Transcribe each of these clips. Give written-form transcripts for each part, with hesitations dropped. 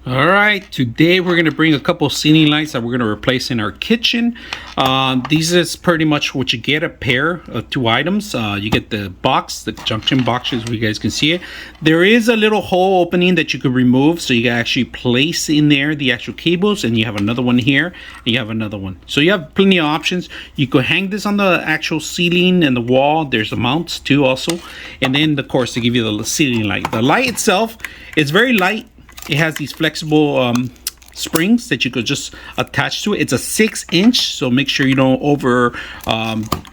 All right, today we're going to bring a couple ceiling lights that we're going to replace in our kitchen. These is pretty much what you get, a pair of two items. You get the box, the junction boxes, where you guys can see it. There is a little hole opening that you could remove, so you can actually place in there the actual cables, and you have another one here, and you have another one. So you have plenty of options. You could hang this on the actual ceiling and the wall. There's the mounts too also. And then, of course, to give you the ceiling light. The light itself is very light. It has these flexible springs that you could just attach to it. It's a 6-inch, so make sure you don't over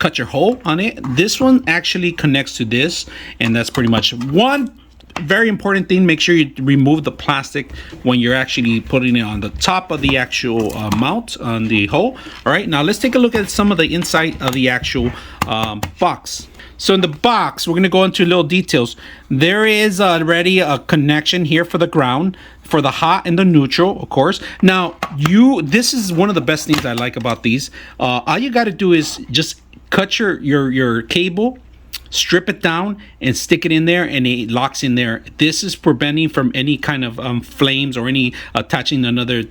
cut your hole on it. This one actually connects to this, and that's pretty much one very important thing. Make sure you remove the plastic when you're actually putting it on the top of the actual mount on the hole. All right, now let's take a look at some of the inside of the actual box. So in the box, we're going to go into little details. There is already a connection here for the ground, for the hot and the neutral, of course. Now, this is one of the best things I like about these. All you got to do is just cut your cable, strip it down, and stick it in there, and it locks in there. This is preventing from any kind of flames or any touching another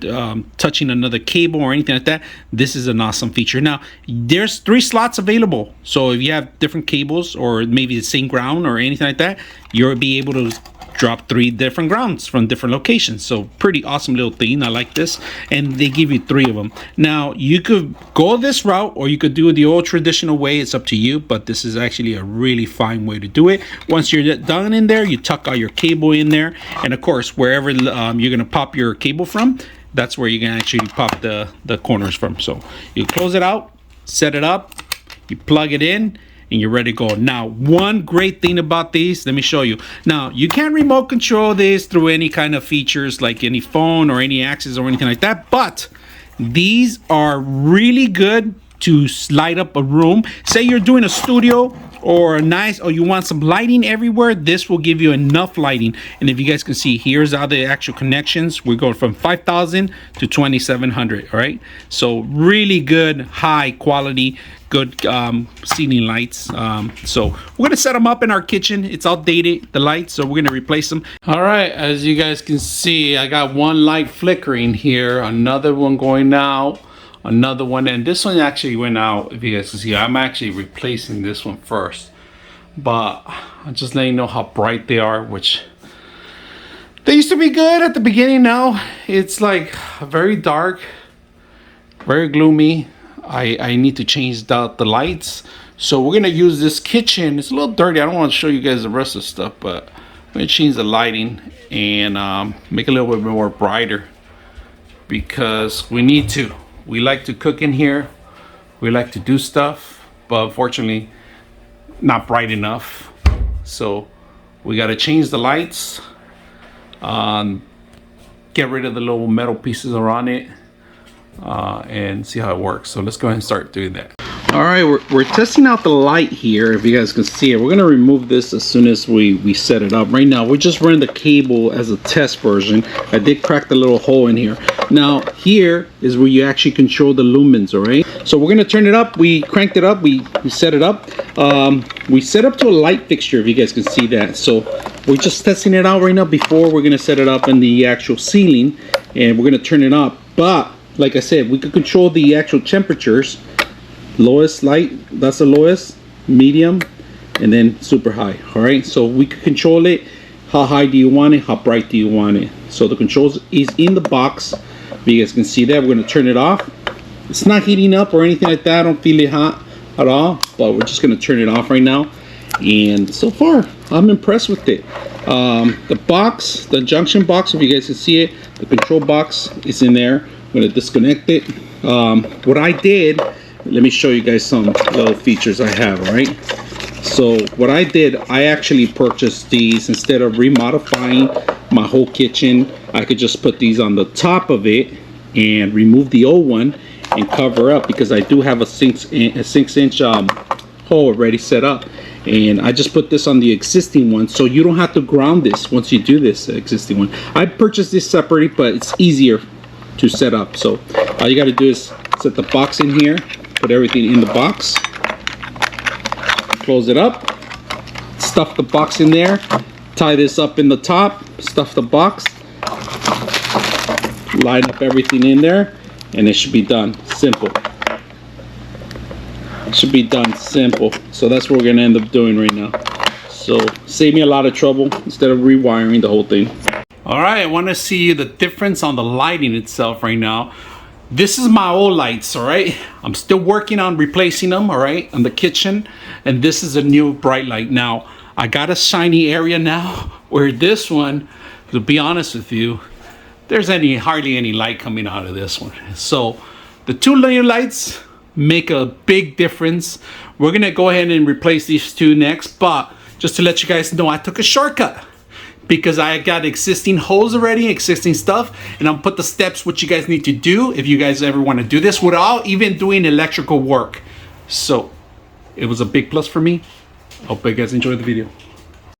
cable or anything like that. This is an awesome feature. Now, there's 3 slots available, so if you have different cables or maybe the same ground or anything like that, you'll be able to drop 3 different grounds from different locations. So pretty awesome little thing. I like this, and they give you 3 of them. Now you could go this route, or you could do it the old traditional way. It's up to you, but this is actually a really fine way to do it. Once you're done in there, you tuck out your cable in there, and of course wherever you're gonna pop your cable from, that's where you can actually pop the corners from. So you close it out, set it up, you plug it in, and you're ready to go. Now, one great thing about these, let me show you. Now, you can't remote control this through any kind of features like any phone or any access or anything like that, but these are really good to light up a room. Say you're doing a studio or you want some lighting everywhere, this will give you enough lighting. And if you guys can see, here's how the actual connections. We're going from 5,000 to 2,700. All right, so really good, high quality, good ceiling lights. So we're gonna set them up in our kitchen. It's outdated, the lights, so we're gonna replace them. All right, as you guys can see, I got one light flickering here, another one going out, another one, and this one actually went out. If you guys can see, I'm actually replacing this one first, but I'm just letting you know how bright they are, which they used to be good at the beginning. Now it's like very dark, very gloomy. I need to change out the lights, so we're gonna use this kitchen. It's a little dirty. I don't want to show you guys the rest of the stuff, but I'm gonna change the lighting and make it a little bit more brighter, because we need to. We like to cook in here, we like to do stuff, but unfortunately not bright enough, so we got to change the lights, get rid of the little metal pieces around it, and see how it works. So let's go ahead and start doing that. All right, we're testing out the light here. If you guys can see it, we're gonna remove this as soon as we set it up. Right now we're just running the cable as a test version. I did crack the little hole in here. Now here is where you actually control the lumens. All right, so we're gonna turn it up. We cranked it up, we set it up. We set up to a light fixture, if you guys can see that. So we're just testing it out right now before we're gonna set it up in the actual ceiling, and we're gonna turn it up. But like I said, we could control the actual temperatures. Lowest light, that's the lowest, medium, and then super high. All right, so we can control it. How high do you want it? How bright do you want it? So the controls is in the box. You guys can see that. We're going to turn it off. It's not heating up or anything like that. I don't feel it hot at all, but we're just going to turn it off right now. And so far, I'm impressed with it. The box, the junction box, if you guys can see it, the control box is in there. I'm going to disconnect it. What I did, let me show you guys some little features I have. All right, so what I did, I actually purchased these. Instead of remodifying my whole kitchen, I could just put these on the top of it and remove the old one and cover up, because I do have a 6-inch hole already set up, and I just put this on the existing one, so you don't have to ground this once you do this existing one. I purchased this separately, but it's easier to set up. So all you got to do is set the box in here, put everything in the box, close it up, stuff the box in there, tie this up in the top, stuff the box, line up everything in there, and it should be done. Simple. It should be done simple. So that's what we're gonna end up doing right now. So save me a lot of trouble instead of rewiring the whole thing. All right, I want to see the difference on the lighting itself right now. This is my old lights, all right? I'm still working on replacing them, all right, on the kitchen. And this is a new bright light. Now, I got a shiny area now where this one, to be honest with you, there's hardly any light coming out of this one. So the two layer lights make a big difference. We're gonna go ahead and replace these two next, but just to let you guys know, I took a shortcut because I got existing holes already, existing stuff, and I'll put the steps what you guys need to do if you guys ever want to do this without even doing electrical work. So it was a big plus for me. Hope you guys enjoyed the video.